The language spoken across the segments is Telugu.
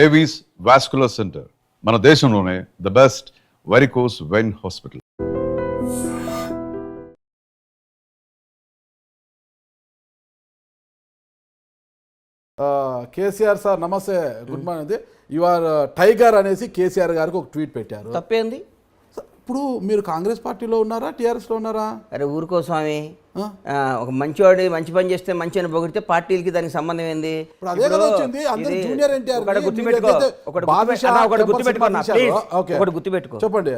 ఏవీస్ వాస్కులర్ సెంటర్, మన దేశంలోనే the best varicose vein hospital. KCR sir నమస్తే, good morning. You are tiger అనేసి కేసీఆర్ గారికి ఒక ట్వీట్ పెట్టారు. తప్పేంది? ఇప్పుడు మీరు కాంగ్రెస్ పార్టీలో ఉన్నారా, టీఆర్ఎస్లో ఉన్నారా? అరే ఊరుకో స్వామి, ఒక మంచివాడు మంచి పని చేస్తే మంచి అని పొగిడితే పార్టీలకి దానికి సంబంధం ఏంది? గుర్తుపెట్టుకో, చెప్పండి.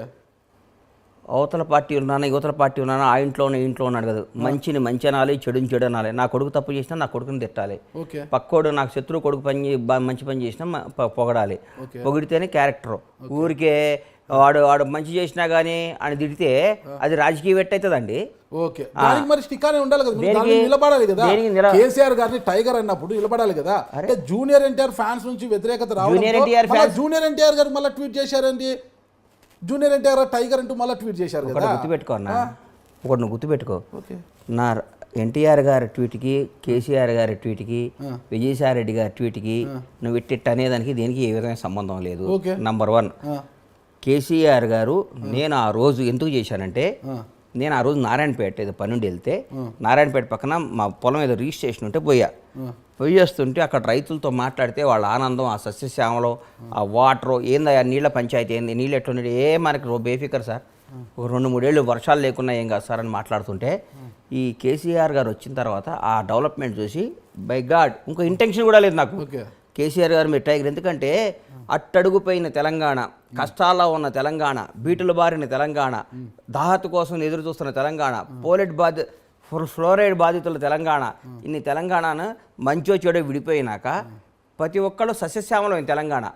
అవతల పార్టీ ఉన్నాను, యువతల పార్టీ ఉన్నాను, ఆ ఇంట్లోనే ఇంట్లో ఉన్నాడు కదా. మంచిని మంచి అనాలి, చెడుని చెడు అనాలి. నా కొడుకు తప్పు చేసినా నా కొడుకుని తిట్టాలి. పక్కోడు నాకు శత్రువు కొడుకు మంచి పని చేసినా పొగడాలి. పొగిడితేనే క్యారెక్టర్. ఊరికే వాడు మంచి చేసినా కానీ అని తిడితే అది రాజకీయ వెట్ అవుతుందండి. ఓకే, మరి స్టికానే ఉండాలి కదా, నిలబడాలి కదా. కేసీఆర్ గారిని టైగర్ అన్నప్పుడు నిలబడాలి కదా. అంటే జూనియర్ ఎన్టీఆర్ ఫ్యాన్స్ నుంచి వ్యతిరేకత రావడం, జూనియర్ ఎన్టీఆర్ గారు మళ్ళీ ట్వీట్ చేశారండి. జూనియర్ ఎన్టీఆర్ టైగర్ అంటూ మళ్ళీ ట్వీట్ చేశారు కదా. గుర్తుపెట్టుకో అన్న, ఒకటి నువ్వు గుర్తుపెట్టుకో. నా ఎన్టీఆర్ గారి ట్వీట్కి, కేసీఆర్ గారి ట్వీట్కి, విజయసాయి రెడ్డి గారి ట్వీట్కి నువ్వు ఇట్టిట్ అనేదానికి దేనికి ఏ విధమైన సంబంధం లేదు. నంబర్ 1, కేసీఆర్ గారు నేను ఆ రోజు ఎందుకు చేశానంటే, నేను ఆ రోజు నారాయణపేట ఏదో పని నుండి వెళ్తే, నారాయణపేట పక్కన మా పొలం ఏదో రిజిస్ట్రేషన్ ఉంటే పోయేస్తుంటే అక్కడ రైతులతో మాట్లాడితే వాళ్ళ ఆనందం, ఆ సస్యశ్యామలో, ఆ వాటరు ఏందా, నీళ్ళ పంచాయతీ ఏంది, నీళ్ళు ఎట్లున్నాడు, మనకి బేఫికర్ సార్, ఒక 2-3 ఏళ్ళు వర్షాలు లేకున్నా ఏం కాదు సార్ అని మాట్లాడుతుంటే, ఈ కేసీఆర్ గారు వచ్చిన తర్వాత ఆ డెవలప్మెంట్ చూసి బై గాడ్ ఇంకో ఇంటెన్షన్ కూడా లేదు నాకు. కేసీఆర్ గారు మీరు టైగర్, ఎందుకంటే అట్టడుగుపోయిన తెలంగాణ, కష్టాల్లో ఉన్న తెలంగాణ, బీటులు బారిన తెలంగాణ, దాహత కోసం ఎదురు చూస్తున్న తెలంగాణ, ఫ్లోరైడ్ బాధితుల తెలంగాణ, ఇన్ని తెలంగాణను మంచో చెడో విడిపోయినాక ప్రతి ఒక్కళ్ళు సస్యశ్యామలం తెలంగాణ.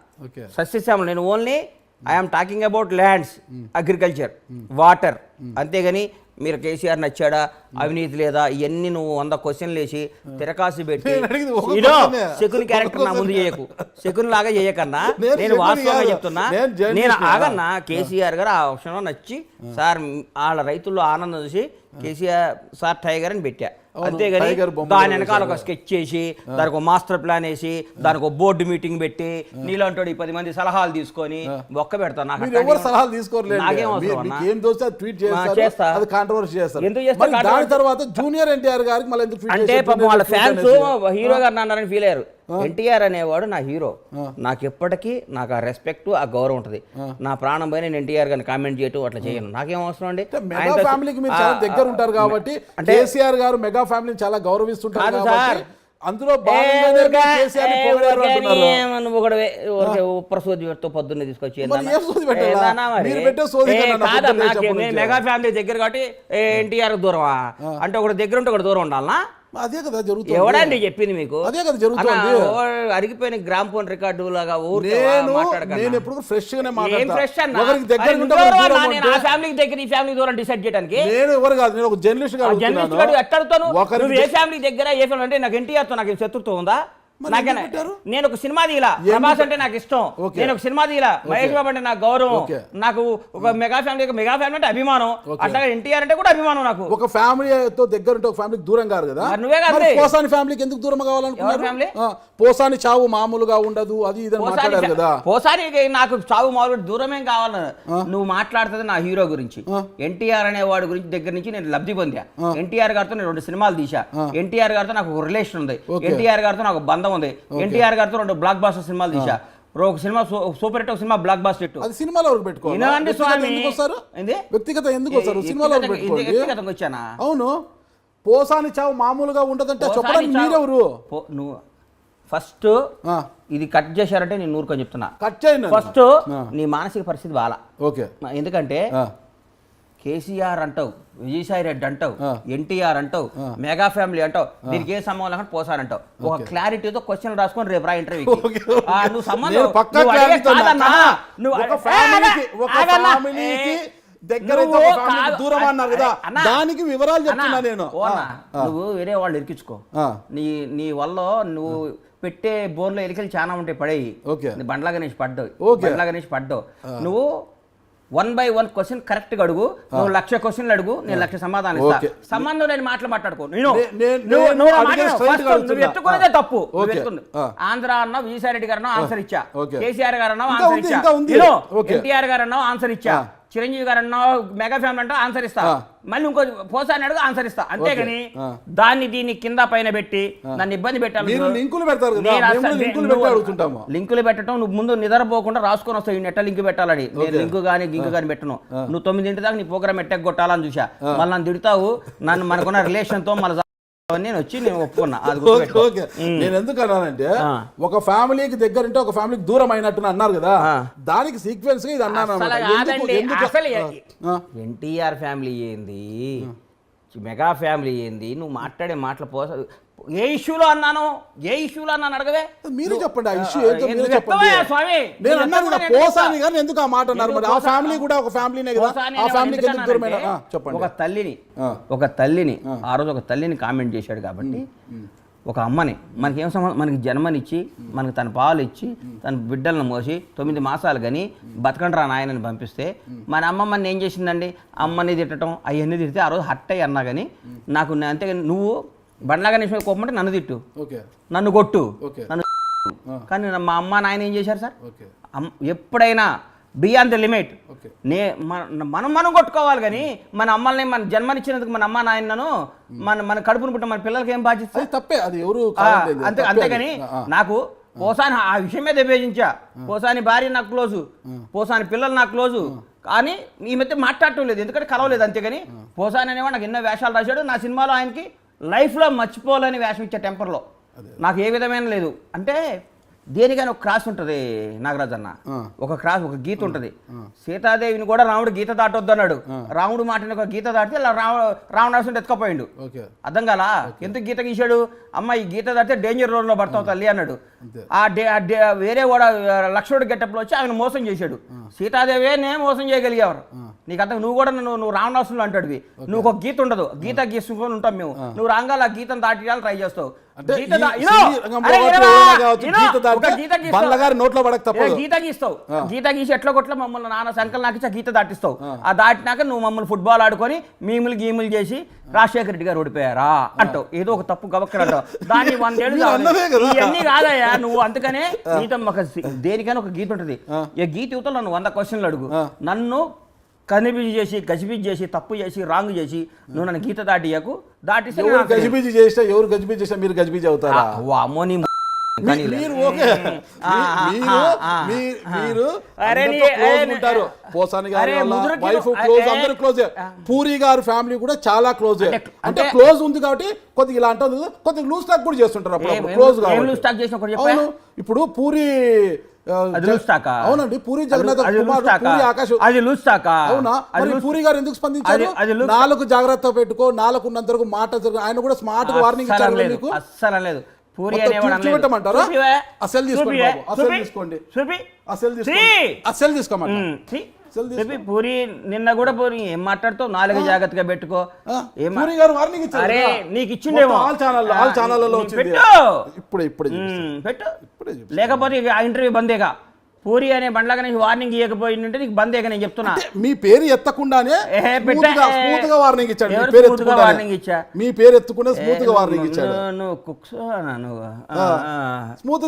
సస్యశ్యామలం, నేను only I'm talking about lands, agriculture, water. అంతేగాని మీరు కేసీఆర్ నచ్చాడా, అవినీతి లేదా, ఇవన్నీ నువ్వు 100 క్వశ్చన్లు వేసి తిరకాసి పెట్టి శకుని క్యారెక్టర్ నా ముందు చేయకు. శకుని లాగా చేయకన్నా నేను వాస్తవంగా చెప్తున్నా. నేను ఆగన్నా, కేసీఆర్ గారు ఆ విషయంలో నచ్చి సార్ వాళ్ళ రైతుల్లో ఆనందం చూసి కేసీఆర్ సార్ టైగర్ అని పెట్టా. అంతేగాని దాని వెనకాల ఒక స్కెచ్ చేసి, దానికి ఒక మాస్టర్ ప్లాన్ వేసి, దానికి ఒక బోర్డు మీటింగ్ పెట్టి, నీలాంటి 10 మంది సలహాలు తీసుకొని ఒక్క పెడతాను. సలహాలు తీసుకోలేదు, జూనియర్ ఎన్టీఆర్ గారికి అంటే పాపం వాళ్ళ ఫ్యాన్స్ హీరో గారు అన్నారని ఫీల్ అయ్యారు. ఎన్టీఆర్ అనేవాడు నా హీరో, నాకు ఎప్పటికీ నాకు ఆ రెస్పెక్ట్, ఆ గౌరవం ఉంటుంది. నా ప్రాణం పైన నేను ఎన్టీఆర్ గారిని కామెంట్ చేయటం అట్లా చేయను, నాకేం అవసరం అండి. మెగా ఫ్యామిలీకి మీరు చాలా దగ్గర ఉంటారు కాబట్టి, కేసీఆర్ గారు మెగా ఫ్యామిలీని చాలా గౌరవిస్తుంటారు సార్. అందులో ప్రసోదితో పొద్దున్నే తీసుకొచ్చి మెగా ఫ్యామిలీ దగ్గర కాబట్టి ఎన్టీఆర్ దూరమా అంటే ఒకటి దగ్గర ఉంటే ఒకటి దూరం ఉండాలనా? అదే కదా జరుగుతుంది. ఎవడండి చెప్పింది మీకు? అదే కదా జరుగుతుంది. అరిగిపోయిన గ్రామ్ ఫోన్ రికార్డు లాగా నేను ఎప్పుడు ఫ్రెష్ గానే ఫ్యామిలీకి దగ్గర ఈ ఫ్యామిలీ దూరం డిసైడ్ చేయడానికి నేను ఎవరు కాదు, నేను ఒక జర్నలిస్ట్ గా ఎక్కడుతాను. ఏ ఫ్యామిలీ దగ్గర ఏ ఫ్యామిలీ అంటే నాకు ఎన్టీఆర్ తో నాకు శత్రుత్వం ఉందా? నేను ఒక సినిమా తీయలా, ప్రభాస్ అంటే నాకు ఇష్టం, నేను ఒక సినిమా తీయలా, మహేష్ బాబు అంటే నాకు గౌరవం, నాకు ఒక మెగా ఫ్యామిలీ అంటే అభిమానం, అట్లాగే ఎన్టీఆర్ అంటే కూడా అభిమానం. నాకు ఒక ఫ్యామిలీతో దగ్గర ఉంటే ఒక ఫ్యామిలీకి దూరం కాదు కదా. నువ్వే కాదు, పోసాని ఫ్యామిలీకి ఎందుకు దూరం కావాలనుకున్నారు? పోసాని చావు మామూలుగా ఉండదు, అది ఇది మాట్లాడారు కదా. పోసానికి నాకు చావు మామూలు దూరమేం కావాలి. నువ్వు మాట్లాడుతుంది నా హీరో గురించి, ఎన్టీఆర్ అనే వాడి గురించి దగ్గర నుంచి నేను లబ్ధి పొందా. ఎన్టీఆర్ గారితో నేను 2 సినిమాలు తీసా, ఎన్టీఆర్ గారితో నాకు ఒక రిలేషన్ ఉంది, ఎన్టీఆర్ గారితో నాకు బంధం ఉంది, ఎన్టీఆర్ గారితో 2 బ్లాక్ బాస్టర్ సినిమాలు తీసా. ఒక సినిమా సూపర్ హిట్, ఒక సినిమా బ్లాక్ బాస్టర్ హిట్. అది సినిమాలో పెట్టుకోవాలి, వ్యక్తిగత ఎందుకు వస్తారు? సినిమాలో వ్యక్తిగతంగా వచ్చానా? అవును, పోసాని చావు మామూలుగా ఉండదంటే చెప్పడానికి మీరెవరు? నువ్వు ఫస్ట్ ఇది కట్ చేశారంటే నేను నూరుకొని చెప్తున్నా. కట్ చేయండి. ఫస్ట్ నీ మానసిక పరిస్థితి బాలా. ఓకే, ఎందుకంటే కేసీఆర్ అంటావు, విజయసాయి రెడ్డి అంటావు, ఎన్టీఆర్ అంటావు, మెగా ఫ్యామిలీ అంటావు, దీనికి ఏ సంబంధం లేకుండా పోసారంటావు. ఒక క్లారిటీతో క్వశ్చన్ రాసుకొని రేపు రా ఇంటర్వ్యూ. నువ్వు సంబంధం దానికి వివరాలు చెప్తున్నా నేను. నువ్వు వేరే వాళ్ళు ఇరికించుకో, నీ వల్ల నువ్వు పెట్టే బోన్లో ఎలికలు చాలా ఉంటాయి, పడేయి. బండ్లా గణేష్ పడ్డావు, నువ్వు 1 by 1 క్వశ్చన్ కరెక్ట్ గా అడుగు. నువ్వు 1,00,000 క్వశ్చన్లు అడుగు, నేను 1,00,000 సమాధానం ఇస్తా. ఓకే. సంబంధం లేని మాటలు మాట్లాడుకో. నేను నువ్వు ఎత్తుకునేదే తప్పు. ఆంధ్ర అన్నావు, విజయసాయిరెడ్డి గారు అన్నావు, ఆన్సర్ ఇచ్చా. కేసీఆర్ గారు అన్నావు, ఆన్సర్ ఇచ్చా. ఎన్టీఆర్ గారు అన్నావు, ఆన్సర్ ఇచ్చా. చిరంజీవి గారు అన్నావు, మెగా ఫ్యామిలీ అంటే ఆన్సర్ ఇస్తా. మళ్ళీ ఇంకో పోసాని అడుగు, ఆన్సర్ ఇస్తా. అంతేగాని దాన్ని దీన్ని కింద పైన పెట్టి నన్ను ఇబ్బంది పెట్టాలి. లింకులు పెట్టడం నువ్వు ముందు నిద్రపోకుండా రాసుకొని వస్తావు. ఈ నెట్ట లింక్ పెట్టాలని. నేను లింకు కానీ గింకు కానీ పెట్టను. నువ్వు 9 దాకా నీ ప్రోగ్రామ్ ఎట్టకు కొట్టాలని చూసా. మళ్ళీ నన్ను తిడతావు. నన్ను మనకున్న రిలేషన్ తో మళ్ళీ నేను వచ్చి నేను ఒప్పుకున్నా. నేను ఎందుకు అన్నానంటే ఒక ఫ్యామిలీకి దగ్గర ఉంటే ఒక ఫ్యామిలీకి దూరం అయినట్టు అన్నారు కదా, దానికి సీక్వెన్స్ ఇది అన్నాను. ఎన్టీఆర్ ఫ్యామిలీ ఏంది, మెగా ఫ్యామిలీ ఏంది, నువ్వు మాట్లాడే మాటలు ఏ ఇష్యూలో అన్నాను, ఏ ఇష్యూలో అన్నాను అడగవే. మీరు చెప్పండి ఆ ఇష్యూ ఏంటో మీరు చెప్పండి. స్వామి నేను అన్నాను కదా పోసాని గాని ఎందుకు ఆ మాట అన్నారు మరి? ఆ ఫ్యామిలీ కూడా ఒక ఫ్యామిలీనే కదా, ఆ ఫ్యామిలీకి ఎందుకు దూరమైన? చెప్పండి. ఒక తల్లిని ఆ రోజు ఒక తల్లిని కామెంట్ చేశాడు కాబట్టి ఒక అమ్మని మనకేం మనకి జన్మనిచ్చి మనకి తన పాలు ఇచ్చి తన బిడ్డలను మోసి 9 మాసాలు కానీ బతకండి రా నాయనని పంపిస్తే మన అమ్మమ్మని ఏం చేసిందండి? అమ్మని తిట్టడం అవన్నీ తిడితే ఆ రోజు హట్ అయ్యి అన్నా కానీ నాకు అంతేగాని నువ్వు బండ్లాగా నిమిషం కోపమంటే నన్ను తిట్టు, నన్ను కొట్టు, నన్ను. కానీ మా అమ్మ నాయన ఏం చేశారు సార్? ఎప్పుడైనా బియాండ్ ద లిమిట్ మనం కొట్టుకోవాలి కానీ మన అమ్మల్ని మన జన్మనిచ్చినందుకు మన అమ్మ నాయనను మన కడుపును పుట్టిన మన పిల్లలకి ఏం బాధ్యత? తప్పే అది ఎవరు అంతేగాని నాకు పోసాని ఆ విషయం మీద విభేజించా. పోసాని భార్య నాకు క్లోజు, పోసాని పిల్లలు నాకు క్లోజు, కానీ ఈ మధ్య మాట్లాడటం లేదు ఎందుకంటే కలవలేదు. అంతేగాని పోసాని అనేవాడు నాకు ఎన్నో వేషాలు రాశాడు. నా సినిమాలో ఆయనకి లైఫ్లో మర్చిపోలేని వేషం ఇచ్చే టెంపర్లో నాకు ఏ విధమైన లేదు. అంటే దేనికైనా ఒక క్రాస్ ఉంటుంది నాగరాజ్ అన్న, ఒక గీత ఉంటుంది. సీతాదేవిని కూడా రాముడు గీత దాటొద్దు అన్నాడు. రాముడు మాటని ఒక గీత దాటితే రావణాసుని ఎత్తుకపోయిండు. అర్థం కాలా? ఎందుకు గీత గీశాడు? అమ్మ ఈ గీత దాటితే డేంజర్ రోడ్లో పడతావు తల్లి అన్నాడు. వేరే కూడా లక్ష్మణుడు గెటప్లో వచ్చి ఆయన మోసం చేశాడు. సీతాదేవినే మోసం చేయగలిగేవారు. నీకు అంత నువ్వు కూడా నువ్వు రావణాసులు అంటాడువి. నువ్వు ఒక గీత ఉండదు, గీత గీసుకొని ఉంటాం మేము. నువ్వు రాగాల గీతను దాటియాలని ట్రై చేస్తావు. గీత గీసి ఎట్లా కొట్ల మమ్మల్ని నాన్న సంకల్ నాకు గీత దాటిస్తావు. ఆ దాటినాక నువ్వు మమ్మల్ని ఫుట్బాల్ ఆడుకొని గీములు చేసి రాజశేఖర రెడ్డి గారు ఓడిపోయారా అంటావు. ఏదో ఒక తప్పు గవక్కరంటావు. దాన్ని 100 ఏళ్ళు ఇవన్నీ కాదయ్యా నువ్వు. అందుకనే గీత దేనికైనా ఒక గీత ఉంటుంది. ఈ గీత యువతలో నన్ను 100 క్వశ్చన్లు అడుగు. నన్ను కనిపిజి చేసి గజిబిజి చేసి తప్పు చేసి రాంగ్ చేసి నువ్వు నన్ను గీత దాటియకు. దాటిస్తే గజిబిజి చేస్తే ఎవరు గజిబిజి చేస్తే మీరు గజిబిజి అవుతారా? అమ్మోని పూరి గారు ఫ్యామిలీ కూడా చాలా క్లోజ్. అంటే క్లోజ్ ఉంది కాబట్టి కొద్దిగా ఇలా అంటుంది, కొద్దిగా లూజ్ టాక్ కూడా చేస్తుంటారు అప్పుడు క్లోజ్ కాబట్టి. ఇప్పుడు పూరి అవునండి, పూరి జగన్నాథ్ పూరి ఆకాశ్ అవునా? పూరి గారు ఎందుకు స్పందించారు? 4 జాగ్రత్త పెట్టుకో, 4 ఉన్నంత వరకు మాట జరుగు. ఆయన కూడా స్మార్ట్ గా వార్నింగ్ ఇచ్చారు. మీకు అస్సలు లేదు. పూరి చూపెట్టమంటారా? అసలు తీసుకోండి బాబు, అసలు తీసుకోండి, అసలు తీసుకోమంటారు. పూరి నిన్న కూడా పూరి ఏం మాట్లాడుతావు? 4 జాగ్రత్తగా పెట్టుకో. పూరి గారు వార్నింగ్ ఇచ్చారు. అరే నీకు ఇచ్చిండేమో ఆల్ ఛానల్లో పెట్టు. లేకపోతే ఆ ఇంటర్వ్యూ బందేగా. పూరి అనే బండ్లాగా వార్నింగ్ ఇవ్వకపోయిందంటే నీకు బందేగా నేను చెప్తున్నా. మీ పేరు ఎత్తకుండానే స్మూత్ గా వార్నింగ్ ఇచ్చాడు. మీ పేరు ఎత్తుకునే స్మూత్ గా వార్నింగ్ ఇచ్చాడు. నువ్వు కుక్స్ నువ్వు స్మూత్